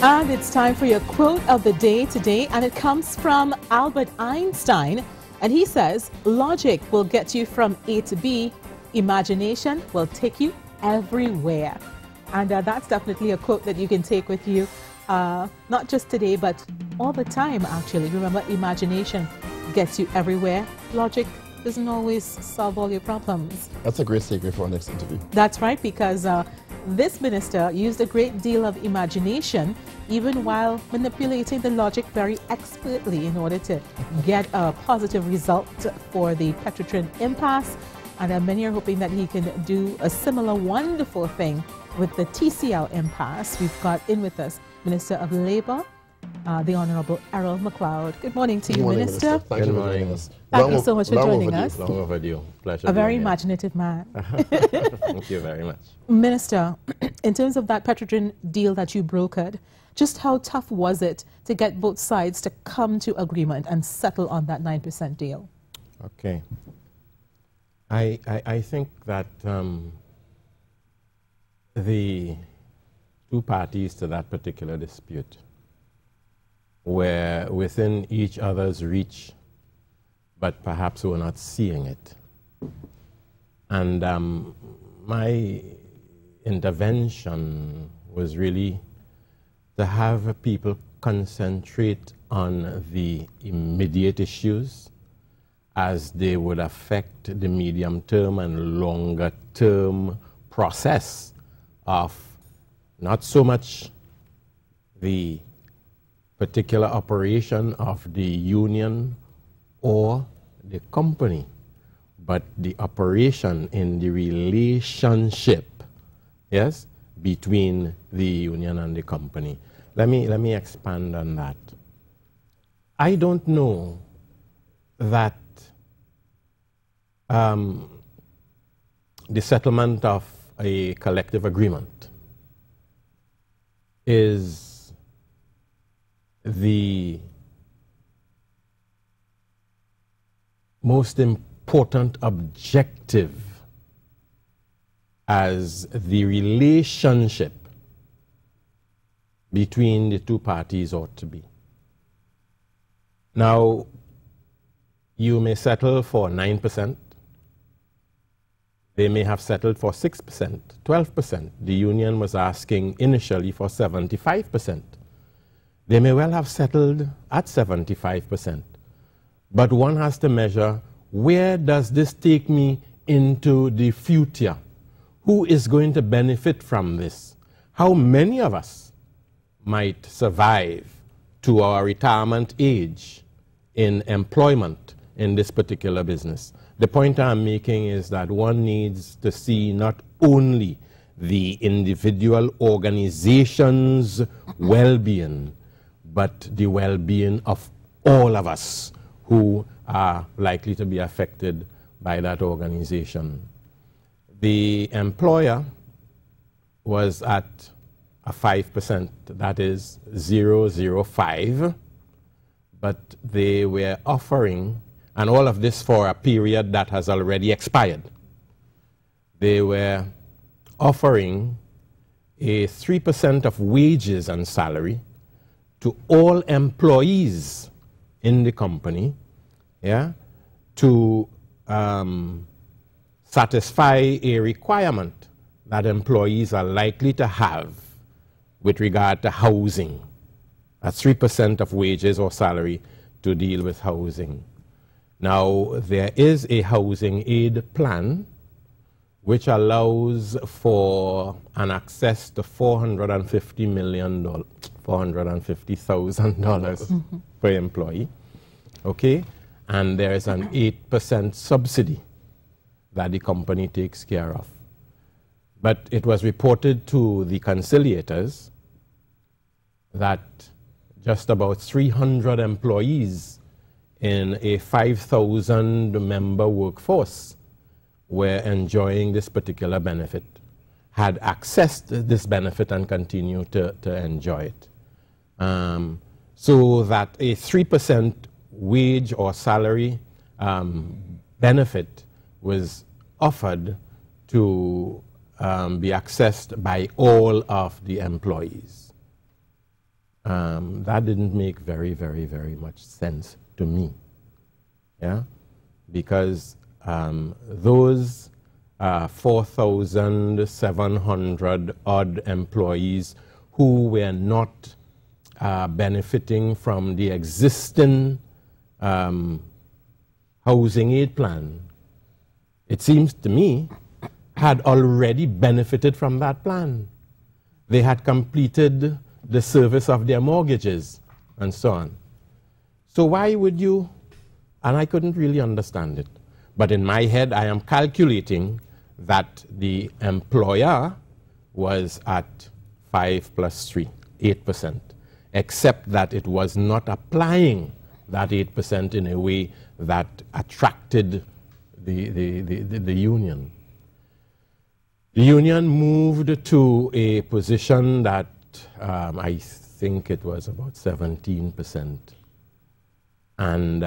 And it's time for your quote of the day today, and it comes from Albert Einstein, and he says, logic will get you from A to B, imagination will take you everywhere. And that's definitely a quote that you can take with you, not just today, but all the time, actually. Remember, imagination gets you everywhere. Logic doesn't always solve all your problems. That's a great segue for our next interview. That's right, because this minister used a great deal of imagination even while manipulating the logic very expertly in order to get a positive result for the Petrotrin impasse. And many are hoping that he can do a similar wonderful thing with the TCL impasse. We've got in with us Minister of Labour, the Honourable Errol McLeod. Good morning to you, Minister. Thank you for joining us. Thank you so much for joining us. Long overdue. Pleasure. A very imaginative man. Thank you very much. Minister, in terms of that Petrotrin deal that you brokered, just how tough was it to get both sides to come to agreement and settle on that 9% deal? Okay. I think that the two parties to that particular dispute were within each other's reach, but perhaps were not seeing it. And my intervention was really to have people concentrate on the immediate issues as they would affect the medium term and longer term process of not so much the particular operation of the union or the company, but the operation in the relationship, yes, between the union and the company. Let me expand on that. I don't know that the settlement of a collective agreement is the most important objective as the relationship between the two parties ought to be. Now, you may settle for 9%. They may have settled for 6%, 12%. The union was asking initially for 75%. They may well have settled at 75%. But one has to measure, where does this take me into the future? Who is going to benefit from this? How many of us might survive to our retirement age in employment in this particular business? The point I'm making is that one needs to see not only the individual organization's well-being, but the well-being of all of us who are likely to be affected by that organization. The employer was at a 5%, that is 0.05, but they were offering, and all of this for a period that has already expired. They were offering a 3% of wages and salary to all employees in the company, yeah, to satisfy a requirement that employees are likely to have with regard to housing. A 3% of wages or salary to deal with housing. Now, there is a housing aid plan which allows for an access to $450 million, $450,000 per employee, okay? And there is an 8% subsidy that the company takes care of. But it was reported to the conciliators that just about 300 employees in a 5,000 member workforce were enjoying this particular benefit, had accessed this benefit and continue to enjoy it. So that a 3% wage or salary benefit was offered to be accessed by all of the employees. that didn't make very, very, very much sense to me. Yeah, because those 4,700 odd employees who were not benefiting from the existing housing aid plan, it seems to me, had already benefited from that plan. They had completed the service of their mortgages and so on. So why would you, and I couldn't really understand it, but in my head I am calculating that the employer was at 5 plus 3, 8%, except that it was not applying that 8% in a way that attracted the union. The union moved to a position that I think it was about 17%. And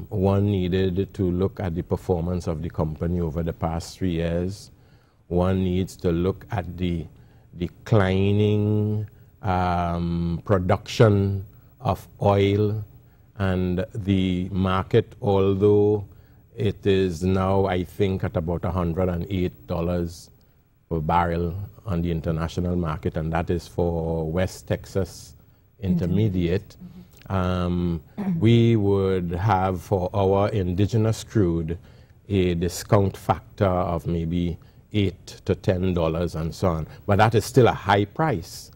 one needed to look at the performance of the company over the past 3 years. One needs to look at the declining production of oil, and the market, although it is now, I think, at about $108 per barrel on the international market, and that is for West Texas Intermediate. We would have for our indigenous crude a discount factor of maybe $8 to $10 and so on. But that is still a high price.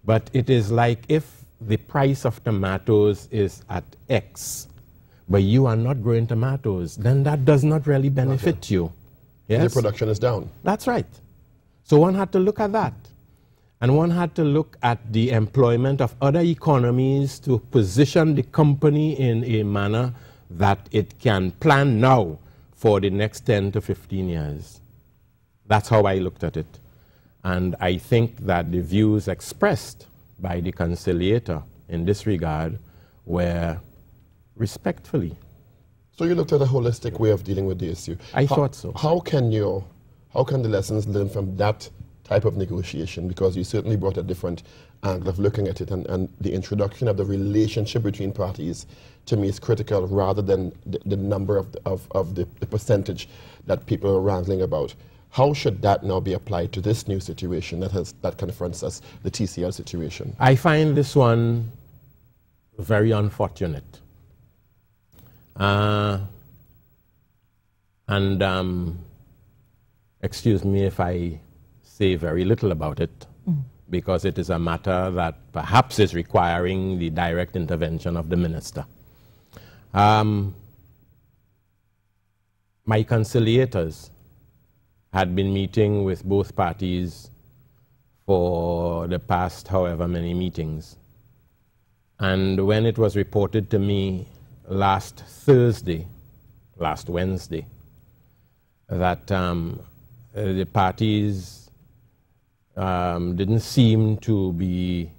But it is like if the price of tomatoes is at X, but you are not growing tomatoes, then that does not really benefit you. Yes? The production is down. That's right. So one had to look at that. And one had to look at the employment of other economies to position the company in a manner that it can plan now for the next 10 to 15 years. That's how I looked at it. And I think that the views expressed by the conciliator in this regard were respectfully. So you looked at a holistic way of dealing with the issue. I thought so. How can the lessons learned from that type of negotiation, because you certainly brought a different angle of looking at it, and the introduction of the relationship between parties to me is critical rather than the number of the percentage that people are wrangling about. How should that now be applied to this new situation that confronts us, the TCL situation? I find this one very unfortunate. Excuse me if I say very little about it, because it is a matter that perhaps is requiring the direct intervention of the minister. My conciliators had been meeting with both parties for the past however many meetings. And when it was reported to me last Wednesday, that the parties didn't seem to be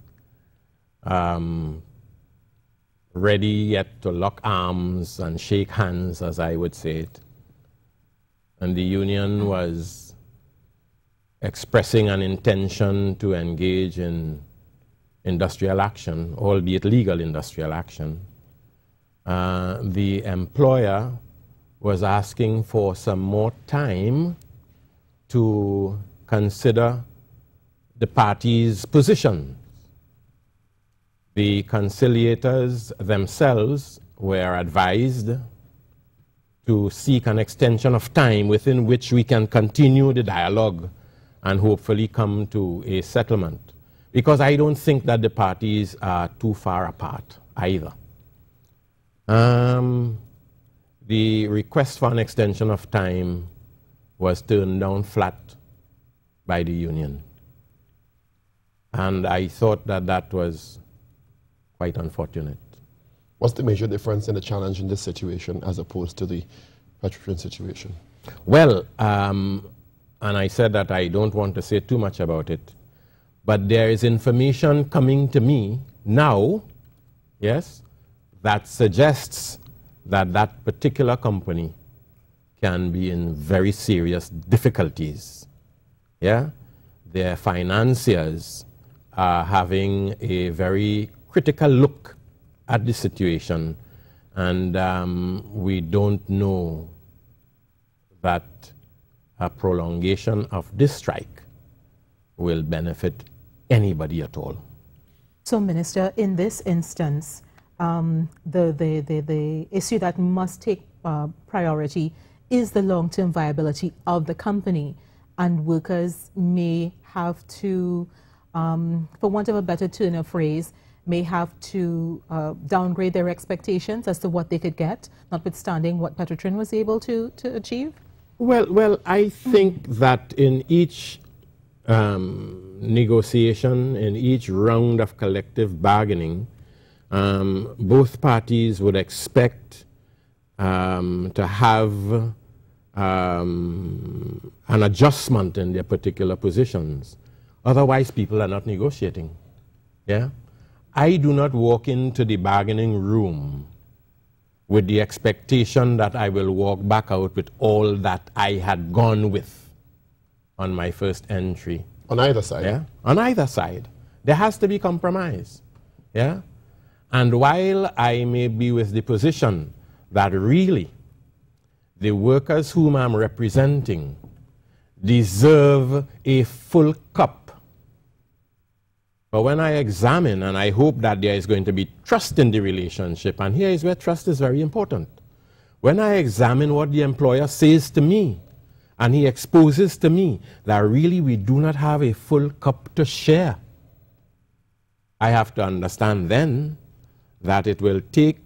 ready yet to lock arms and shake hands, as I would say it. And the union was expressing an intention to engage in industrial action, albeit legal industrial action. The employer was asking for some more time to consider the parties' positions. The conciliators themselves were advised to seek an extension of time within which we can continue the dialogue and hopefully come to a settlement. Because I don't think that the parties are too far apart either. The request for an extension of time was turned down flat by the union. And I thought that that was quite unfortunate. What's the major difference in the challenge in this situation as opposed to the Petrotrin situation? Well, and I said that I don't want to say too much about it, but there is information coming to me now, yes, that suggests that that particular company can be in very serious difficulties. Yeah? Their financiers are having a very critical look at the situation, and we don't know that a prolongation of this strike will benefit anybody at all. So, Minister, in this instance, the issue that must take priority is the long-term viability of the company, and workers may have to, for want of a better turn of phrase, may have to downgrade their expectations as to what they could get, notwithstanding what Petrotrin was able to achieve? Well, I think that in each negotiation, in each round of collective bargaining, both parties would expect to have an adjustment in their particular positions. Otherwise, people are not negotiating. Yeah? I do not walk into the bargaining room with the expectation that I will walk back out with all that I had gone with on my first entry. On either side? Yeah? On either side. There has to be compromise. Yeah? And while I may be with the position that really the workers whom I'm representing deserve a full cup, but when I examine, and I hope that there is going to be trust in the relationship, and here is where trust is very important. When I examine what the employer says to me, and he exposes to me that really we do not have a full cup to share, I have to understand then that it will take